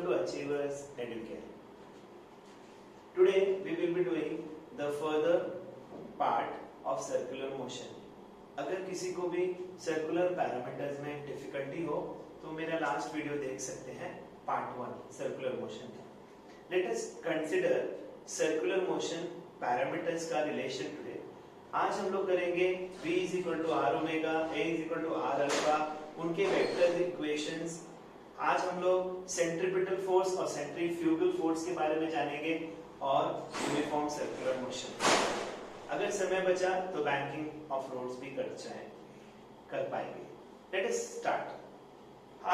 Welcome to Achievers Educare. Today we will be doing the further part of circular motion. अगर किसी को भी circular parameters में difficulty हो तो मेरा लास्ट वीडियो देख सकते हैं, पार्ट 1 सर्कुलर मोशन का। Let us consider circular motion parameters का रिलेशन टुडे। आज हम लोग करेंगे v = r omega, a = r alpha, उनके वेक्टर इक्वेशंस। आज हम लोग सेंट्रीपिटल फोर्स और सेंट्रीफ्यूगल फोर्स के बारे में जानेंगे और यूनिफॉर्म सर्कुलर मोशन। अगर समय बचा तो बैंकिंग ऑफ रोड्स भी कर पाएंगे। Let us start.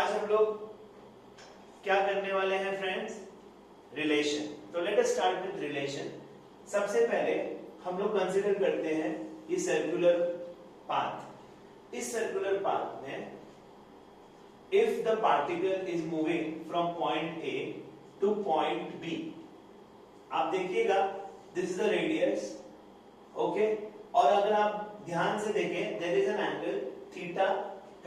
आज हम लोग क्या करने वाले हैं फ्रेंड्स? रिलेशन। तो let us start with relation. सबसे पहले हम लोग कंसीडर करते हैं ये सर्कुलर पाथ। इस सर्कुलर पाथ में if the particle is moving from point A to point B, आप देखिएगा this is the radius, okay? और अगर आप ध्यान से देखें there is an angle theta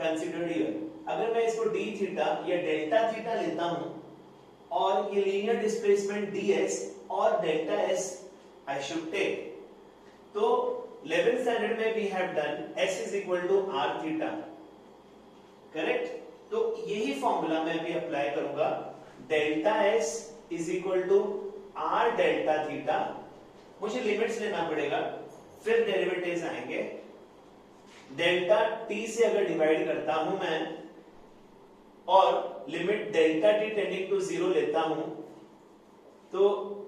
considered here। अगर मैं इसको d theta या delta theta लेता हूं और ये linear displacement ds और delta s I should take, तो 11th standard में we have done s is equal to r theta, correct? तो यही फॉर्मूला मैं भी अप्लाई करूंगा। Delta S is equal to R delta theta. मुझे लिमिट्स लेना पड़ेगा, फिर डेरिवेटिव्स आएंगे। डेल्टा टी से अगर डिवाइड करता हूं मैं और limit delta T tending to 0 लेता हूं, तो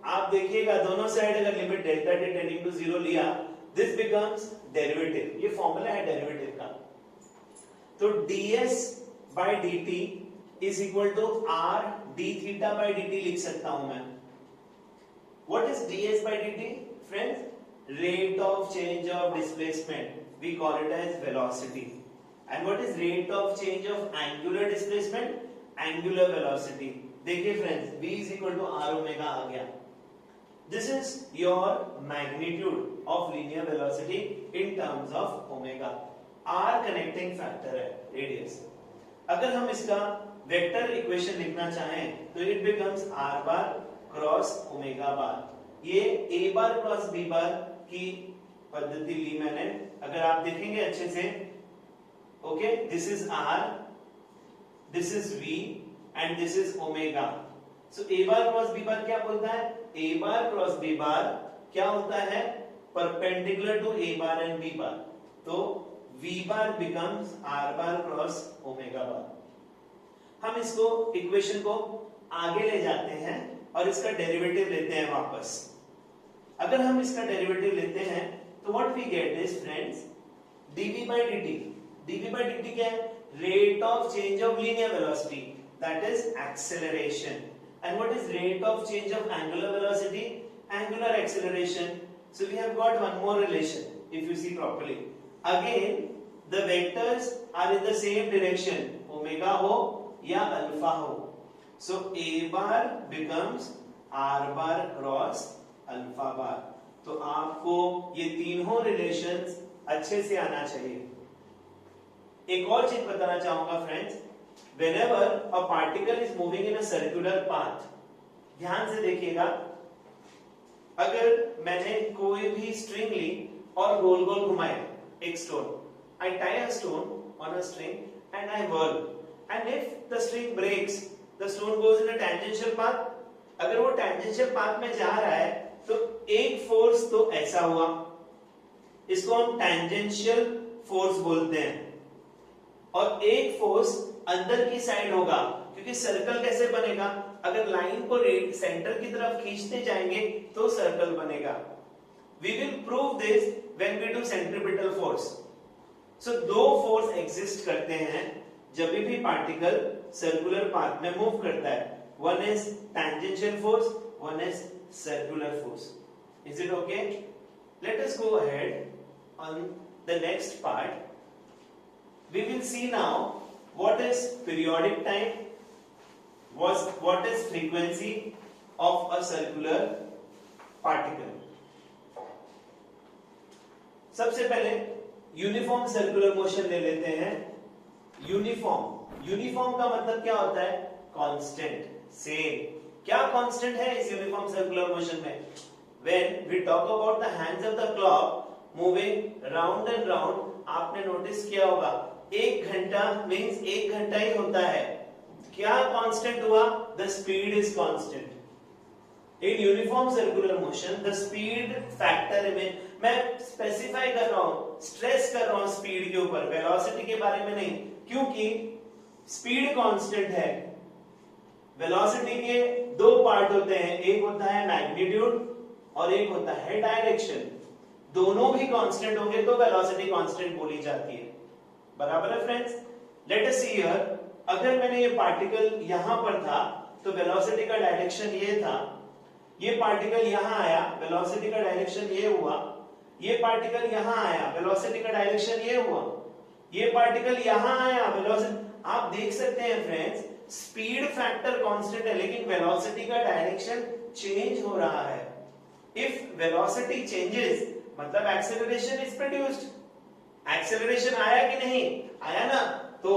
आप देखिएगा दोनों साइड अगर limit delta T tending to 0 लिया, दिस बिकम्स डेरिवेटिव। ये फॉर्मूला है डेरिवेटिव का। तो ds by dt is equal to r d theta by dt लिख सकता हूं मैं। What is ds by dt, friends? Rate of change of displacement. We call it as velocity. And what is rate of change of angular displacement? Angular velocity. देखिए friends, v is equal to r omega आ गया। This is your magnitude of linear velocity in terms of omega. r connecting factor है, radius। अगर हम इसका vector equation लिखना चाहें तो it becomes are bar cross omega बार। ये ए बार क्रॉस बी बार की पद्धति ली मैंने। अगर आप देखेंगे अच्छे से, okay, this is R, this is V and this is omega. So A bar cross B bar क्या बोलता है? ए बार क्रॉस बी बार क्या होता है? Perpendicular to A bar and B bar. तो V bar becomes R bar cross omega bar। हम इसको equation को आगे ले जाते हैं और इसका डेरिवेटिव लेते हैं वापस। अगर हम इसका डेरिवेटिव लेते हैं तो what we get is friends dv by dt। dv by dt क्या है? Rate of change of linear velocity, that is acceleration. And what is rate of change of angular velocity? Angular acceleration. So we have got one more relation if you see properly. Again, the vectors are in the same direction, omega हो या alpha हो। So a bar becomes r bar cross alpha bar. तो आपको ये तीनों relations अच्छे से आना चाहिए। एक और चीज बताना चाहूंगा friends, whenever a particle is moving in a circular path, ध्यान से देखिएगा, अगर मैंने कोई भी स्ट्रिंग ली और गोल गोल घुमाया एक stone, I tie a stone on a string and I whirl, and if the string breaks, the stone goes in a tangential path। अगर वो tangential path में जा रहा है तो एक फोर्स तो ऐसा हुआ, इसको हम tangential फोर्स बोलते हैं, और एक फोर्स अंदर की साइड होगा, क्योंकि सर्कल कैसे बनेगा? अगर लाइन को सेंटर की तरफ खींचते जाएंगे तो सर्कल बनेगा। We will prove this when we do centripetal force। So दो फोर्स एग्जिस्ट करते हैं जब भी पार्टिकल सर्कुलर पाथ में मूव करता है। One is tangential force, one is circular force। Is it okay? Let us go ahead on the next part। We will see now what is periodic time, what is frequency of a circular particle। सबसे पहले uniform circular motion ले लेते हैं। Uniform का मतलब क्या होता है? Constant, same. क्या कांस्टेंट है इस यूनिफॉर्म सर्कुलर मोशन में? When we talk about the hands of the clock moving round and round, आपने नोटिस किया होगा 1 घंटा मींस 1 घंटा ही होता है। क्या कांस्टेंट हुआ? The speed is constant. In uniform circular motion the speed factor में, मैं स्पेसिफाई कर रहा हूं, स्ट्रेस कर रहा हूं स्पीड के ऊपर, वेलोसिटी के बारे में नहीं, क्योंकि स्पीड कांस्टेंट है। वेलोसिटी के 2 पार्ट होते हैं, एक होता है मैग्नीट्यूड और एक होता है डायरेक्शन। दोनों भी कांस्टेंट होंगे तो वेलोसिटी कांस्टेंट बोली जाती है। बराबर है friends? Let us see here, अगर मैंने ये पार्टिकल यहां पर था तो वेलोसिटी का डायरेक्शन ये था, ये पार्टिकल यहां आया, वेलोसिटी का डायरेक्शन ये हुआ, ये पार्टिकल यहां आया, वेलोसिटी का डायरेक्शन ये हुआ, ये पार्टिकल यहां आया, वेलोसिटी, आप देख सकते हैं फ्रेंड्स, स्पीड फैक्टर कांस्टेंट है लेकिन वेलोसिटी का डायरेक्शन चेंज हो रहा है। इफ वेलोसिटी चेंजेस मतलब एक्सेलरेशन इज प्रोड्यूस्ड। एक्सेलरेशन आया कि नहीं आया ना? तो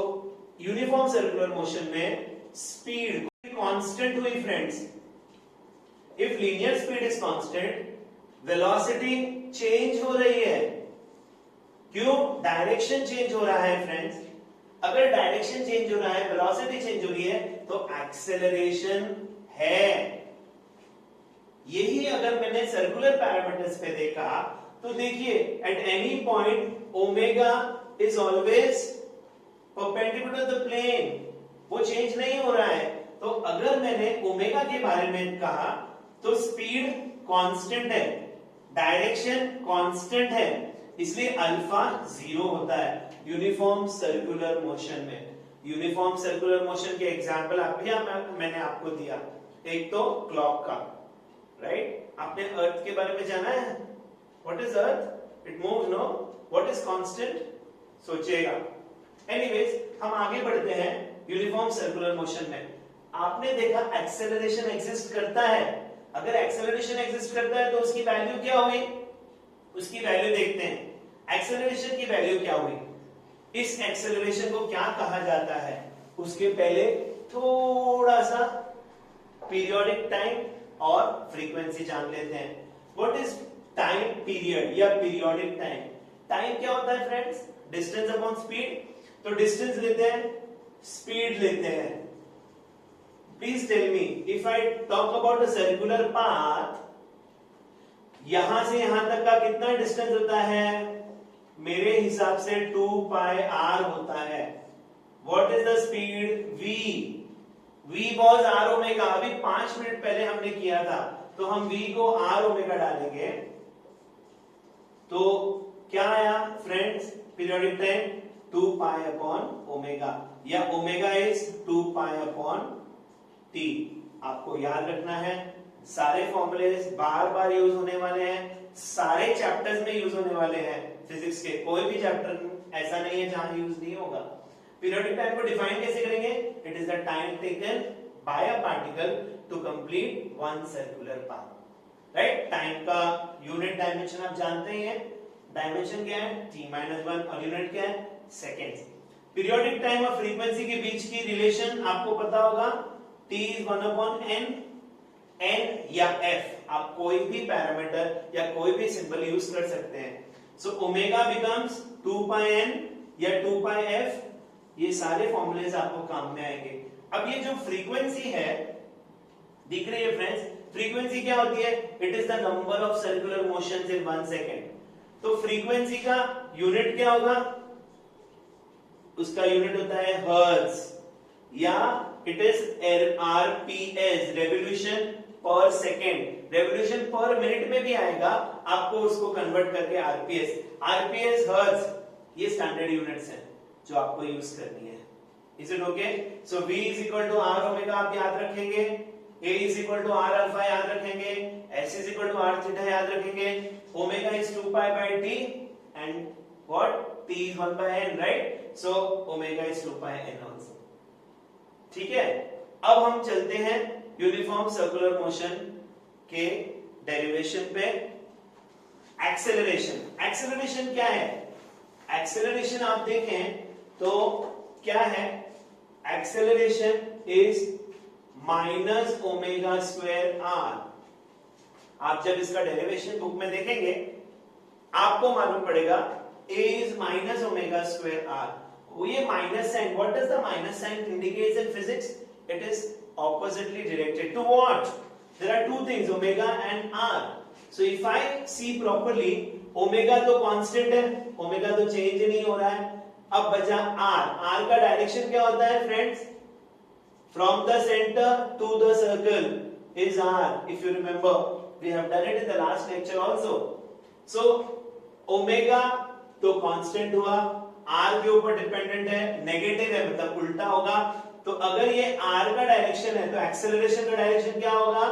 यूनिफॉर्म सर्कुलर मोशन में स्पीड कांस्टेंट हुई friends. If linear speed is constant, velocity change हो रही है। क्यों? डायरेक्शन चेंज हो रहा है फ्रेंड्स। अगर डायरेक्शन चेंज हो रहा है, वेलोसिटी चेंज हो रही है, तो एक्सेलरेशन है। यही अगर मैंने सर्कुलर पैरामीटर्स पे देखा तो देखिए, at any point omega is always perpendicular to the plane, वो चेंज नहीं हो रहा है। तो अगर मैंने ओमेगा के बारे में कहा तो स्पीड कांस्टेंट है, डायरेक्शन कांस्टेंट है, इसलिए अल्फा 0 होता है यूनिफॉर्म सर्कुलर मोशन में। यूनिफॉर्म सर्कुलर मोशन के एग्जांपल मैंने आपको दिया, एक तो क्लॉक का, राइट? आपने अर्थ के बारे में जाना है, what is earth? It moves, no? What is constant? सोचिएगा। एनीवेज, हम आगे बढ़ते हैं यूनिफॉर्म सर्कुलर मोशन में। आपने देखा एक्सेलरेशन एग्जिस्ट करता है। अगर एक्सेलरेशन एग्जिस्ट करता है तो उसकी वैल्यू क्या हुई? उसकी वैल्यू देखते हैं। एक्सेलरेशन की वैल्यू क्या हुई? इस एक्सेलरेशन को क्या कहा जाता है? उसके पहले थोड़ा सा पीरियोडिक टाइम और फ्रीक्वेंसी जान लेते हैं। व्हाट इज टाइम पीरियड या पीरियोडिक टाइम? टाइम क्या होता है फ्रेंड्स? Distance upon speed. तो डिस्टेंस लेते हैं, स्पीड लेते हैं। Please tell me, if I talk about a circular path, यहां से यहां तक का कितना डिस्टेंस होता है? मेरे हिसाब से 2 पाई r होता है। What is the speed? v was r omega. अभी 5 मिनट पहले हमने किया था, तो हम v को r ओमेगा डालेंगे तो क्या आया friends? Periodic time 2 pi upon omega, या omega is 2 pi upon t। आपको याद रखना है, सारे फॉर्मूले बार बार यूज होने वाले हैं, सारे चैप्टर्स में यूज होने वाले हैं फिजिक्स के। कोई भी चैप्टर ऐसा नहीं है जहां यूज नहीं होगा। पीरियोडिक टाइम को डिफाइन कैसे करेंगे? It is the time taken by a particle to complete one circular path, right? Time का यूनिट डायमेंशन आप जानते ही हैं। डायमेंशन क्या है? t-1, और यूनिट क्या है? सेकेंड्स। पीरियोडिक टाइम और फ्रीक्वेंसी के बीच की रिलेशन आपको पता होगा, t is 1/n, n या f, आप कोई भी पैरामीटर या कोई भी सिंबल यूज कर सकते हैं। So omega becomes 2 pi n या 2 पाई f। ये सारे फॉर्मूलेज आपको काम में आएंगे। अब ये जो फ्रीक्वेंसी है, दिख रही है फ्रेंड्स? फ्रीक्वेंसी क्या होती है? It is the number of circular motions in 1 second. तो फ्रीक्वेंसी का यूनिट क्या होगा? उसका यूनिट होता है हर्ट्ज, या it is RPS, revolution per second. Revolution per minute में भी आएगा, आपको उसको कन्वर्ट करके आरपीएस, आरपीएस हर्ट्ज, ये स्टैंडर्ड यूनिट्स हैं जो आपको यूज करनी है। Is it okay? So v is equal to R omega आप याद रखेंगे, a is equal to R alpha याद रखेंगे, s is equal to R theta याद रखेंगे, omega is 2 pi by t and what? t is 1 by n, right? So omega is 2 pi n also. ठीक है, अब हम चलते हैं यूनिफॉर्म सर्कुलर मोशन के डेरिवेशन पे। एक्सेलरेशन, एक्सेलरेशन क्या है? एक्सेलरेशन आप देखें तो क्या है? Acceleration is minus omega square R. आप जब इसका डेरिवेशन बुक में देखेंगे आपको मालूम पड़ेगा a is minus omega square r. ये minus sign, what does the minus sign indicates in physics? It is oppositely directed to what? There are two things, omega and r. So if I see properly, omega तो constant है, omega तो change नहीं हो रहा है। अब बचा r, r का डायरेक्शन क्या होता है friends? From the center to the circle is r. If you remember, we have done it in the last lecture also. So omega तो कांस्टेंट हुआ, r के ऊपर डिपेंडेंट है, नेगेटिव है मतलब उल्टा होगा। तो अगर ये r का डायरेक्शन है तो एक्सेलरेशन का डायरेक्शन क्या होगा?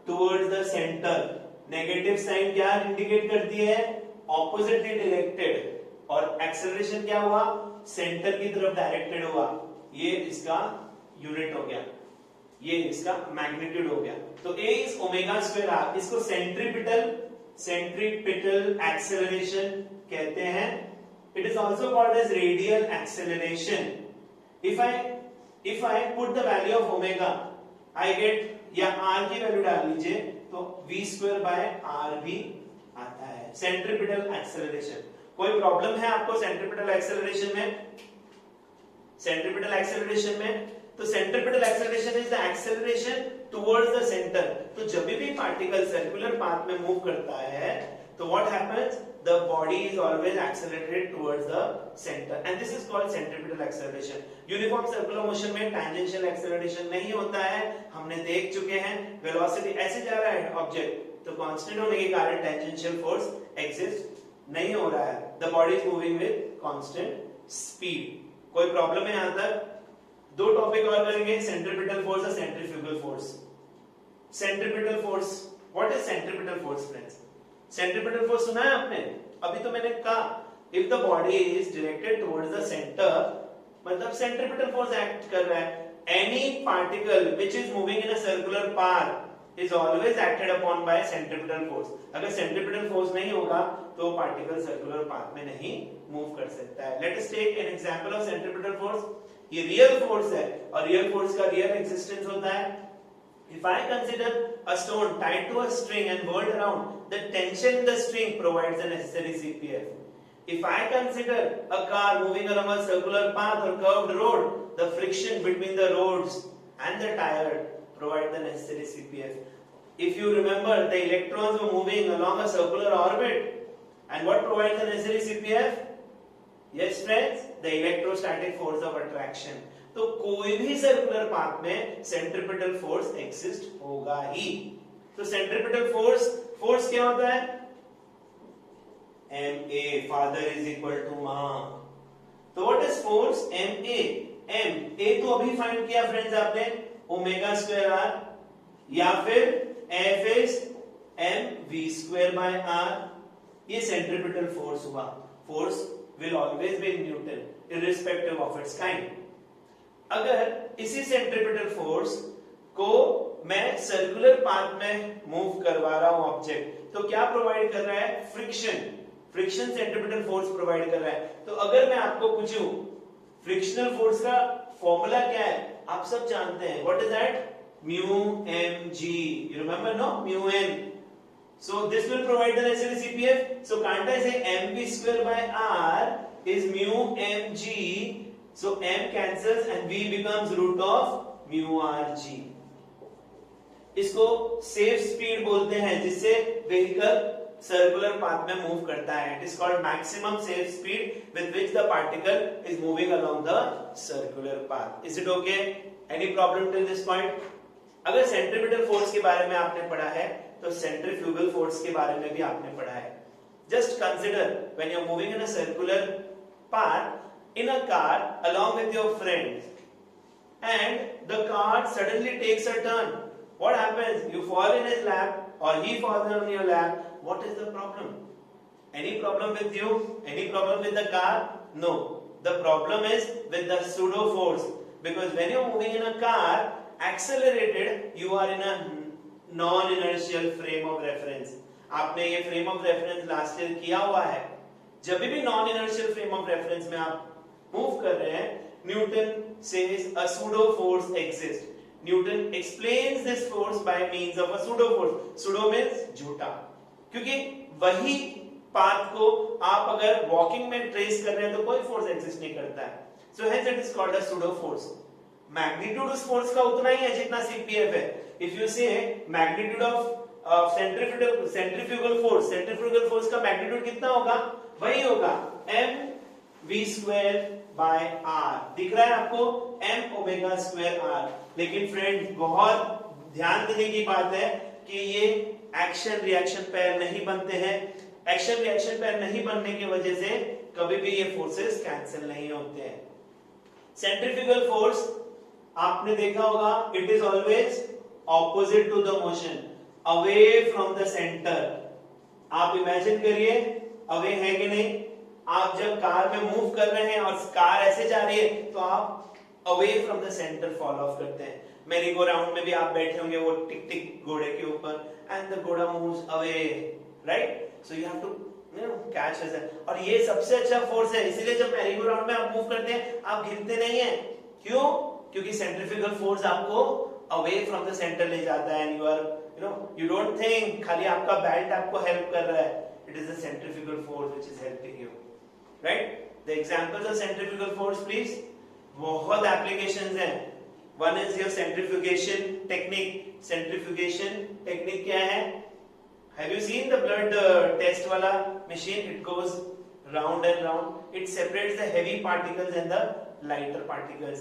Towards the centre. Negative sign क्या इंडिकेट करती है? Oppositely directed. और एक्सेलरेशन क्या हुआ? सेंटर की तरफ डायरेक्टेड हुआ। ये इसका यूनिट हो गया, ये इसका मैग्नीट्यूड हो गया। तो a is omega square r। इसको सेंट्रीपिटल एक्सेलरेशन कहते हैं। It is also called as radial acceleration. If I put the value of omega, I get, या r की वैल्यू डाल लीजिए तो v स्क्वायर बाय r भी आता है, सेंट्रीपिटल एक्सेलरेशन। कोई प्रॉब्लम है आपको सेंट्रीपिटल एक्सेलरेशन में? सेंट्रीपिटल एक्सेलरेशन में तो centripetal acceleration is the acceleration towards the centre. तो जब भी पार्टिकल सर्कुलर पाथ में मूव करता है तो what happens? The body is always accelerated towards the centre and this is called centripetal acceleration. Uniform circular motion में tangential acceleration नहीं होता है, हमने देख चुके हैं। वेलोसिटी ऐसे जा रहा है ऑब्जेक्ट तो कांस्टेंट होने के कारण टैंजेंशियल फोर्स एग्जिस्ट नहीं हो रहा है। The body is moving with constant speed. कोई प्रॉब्लम है यहां तक? दो टॉपिक और करेंगे, सेंट्रीपिटल फोर्स और centrifugal force. Centripetal force, what is centripetal force friends? Centripetal force सुना है आपने? अभी तो मैंने कहा if the body is directed towards the centre, मतलब सेंट्रीपिटल फोर्स एक्ट कर रहा है। Any particle which is moving in a circular path is always acted upon bye centripetal force. अगर सेंट्रीपिटल फोर्स नहीं होगा तो पार्टिकल सर्कुलर पाथ में नहीं मूव कर सकता है। Let us take an example of centripetal force. ये रियल फोर्स है और रियल फोर्स का रियल एक्सिस्टेंस होता है। If I consider a stone tied to a string and whirled around, the tension in the string provides the necessary CPF. If I consider a car moving along a circular path or curved road, the friction between the roads and the tire provide the necessary CPF. If you remember, the electrons were moving along a circular orbit, and what provides the necessary CPF? Yes friends, the electrostatic force of attraction. तो कोई भी circular path में centripetal force exist होगा ही। तो centripetal force क्या होता है? ma, फादर इज इक्वल टू मां। तो व्हाट इज फोर्स? ma तो अभी फाइंड किया फ्रेंड्स आपने, ओमेगा स्क्वायर r, या फिर F is mv square by r। ये सेंट्रीपिटल फोर्स हुआ। Force will always be in Newton irrespective of its kind. अगर इसी सेंट्रीपिटल फोर्स को मैं सर्कुलर पाथ में मूव करवा रहा हूं ऑब्जेक्ट, तो क्या प्रोवाइड कर रहा है? फ्रिक्शन सेंट्रीपिटल फोर्स प्रोवाइड कर रहा है। तो अगर मैं आपको पूछूं फ्रिक्शनल फोर्स का फॉर्मूला क्या है, आप सब जानते हैं। What is that? Mu M G. You remember no? Mu N. So this will provide the necessary CPF. So can't I say mv square by r is mu mg? So m cancels and v becomes root of mu rg. इसको safe speed बोलते हैं जिससे vehicle circular path में move करता है। It is called maximum safe speed with which the particle is moving along the circular path. Is it okay? Any problem till this point? अगर centripetal force के बारे में आपने पढ़ा है तो सेंट्रीफ्यूगल फोर्स के बारे में भी आपने पढ़ा है। Just consider when you are moving in a circular path in a car along with your friends and the car suddenly takes a turn. What happens? You fall in his lap or he falls on your lap. What is the problem? Any problem with you? Any problem with the car? No. The problem is with the pseudo force, because when you are moving in a car accelerated, you are in a non inertial frame of reference. आपने ये frame of reference last year किया हुआ है। जब भी non inertial frame of reference में आप move कर रहे हैं, Newton says a pseudo force exist. Newton explains this force by means of a pseudo force. Pseudo means झूठा, क्योंकि वही पाथ को आप अगर वॉकिंग में ट्रेस कर रहे हैं तो कोई फोर्स एग्जिस्ट नहीं करता है. So hence it is called a pseudo force. Magnitude उस फोर्स का उतना ही है जितना CPF है. इफ यू से मैग्नीट्यूड ऑफ सेंट्रीफ्यूगल फोर्स का मैग्नीट्यूड कितना होगा? वही होगा mv² by r. दिख रहा है आपको? m omega square r. लेकिन फ्रेंड बहुत ध्यान देने की बात है कि ये एक्शन रिएक्शन पेयर नहीं बनते हैं. एक्शन रिएक्शन पेयर नहीं बनने की वजह से कभी भी ये फोर्सेस कैंसिल नहीं होते हैं. सेंट्रीफ्यूगल फोर्स आपने देखा होगा, it is always opposite to the motion, away from the centre. आप इमेजिन करिए, अवे है कि नहीं? आप जब कार में मूव कर रहे हैं और कार ऐसे जा रही है तो आप away from the centre fall of करते हैं. मेरी गो राउंड में भी आप बैठे होंगे वो टिक टिक घोड़े के ऊपर, एंड द घोड़ा moves away, right? So you have to catch it. और ये सबसे अच्छा फोर्स है, इसीलिए जब मैरी गो राउंड में आप मूव करते हैं आप गिरते नहीं हैं. क्यों? क्योंकि सेंट्रीफ्यूगल फोर्स आपको अवे फ्रॉम द सेंटर ले जाता है. एंड you don't think खाली आपका बेल्ट आपको हेल्प कर रहा है. It is the centrifugal force which is helping you, right? The examples of centrifugal force, please. बहुत applications हैं. One is your centrifugation technique. Centrifugation technique क्या है? Have you seen the blood test वाला machine? It goes round and round. It separates the heavy particles and the lighter particles.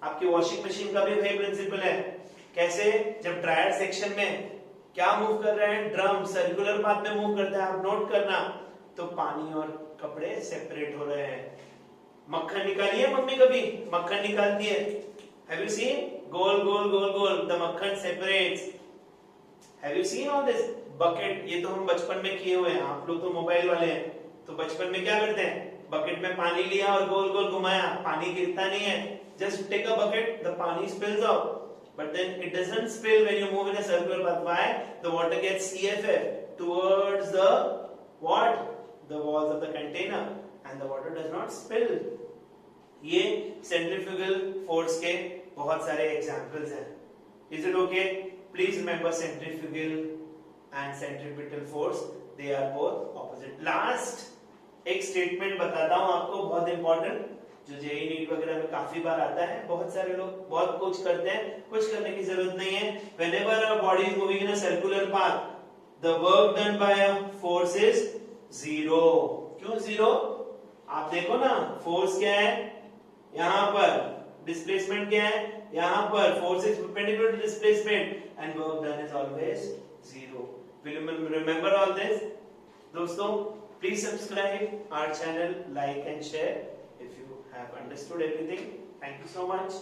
आपकी washing machine का भी वही principal है. कैसे? जब ड्रायर सेक्शन में क्या मूव कर रहे हैं? ड्रम सर्कुलर पाथ में मूव करता है. आप नोट करना, तो पानी और कपड़े सेपरेट हो रहे हैं. मक्खन निकाली है मम्मी कभी? मक्खन निकालती है. Have you seen? Goal goal goal goal, the मक्खन separates. Have you seen all this? Bucket, ये तो हम बचपन में किए हुए हैं. आप लोग तो मोबाइल वाले हैं, तो बचपन में क्या करते हैं? बकेट में पानी लिया और गोल गोल घुमाया, पानी गिरता नहीं है. Just take a bucket, the पानी spills out. But then it doesn't spill when you move in a circular path. Why? The water gets CFF towards the what? The walls of the container, and the water does not spill. ये centrifugal force के बहुत सारे examples हैं. Is it okay? Please remember centrifugal and centripetal force. They are both opposite. Last एक statement बताता हूँ आपको, बहुत important, जो जेईई नीट वगैरह में काफी बार आता है. बहुत सारे लोग बहुत कुछ करते हैं, कुछ करने की जरूरत नहीं है. Whenever a body is moving in a circular path, the work done by a force is zero. क्यों zero? आप देखो ना, फोर्स क्या है यहाँ पर, डिस्प्लेसमेंट क्या है यहाँ पर, force is perpendicular to displacement, and work done is always zero. Will you remember all this? दोस्तों, please subscribe our channel, like and share if you have understood everything. Thank you so much.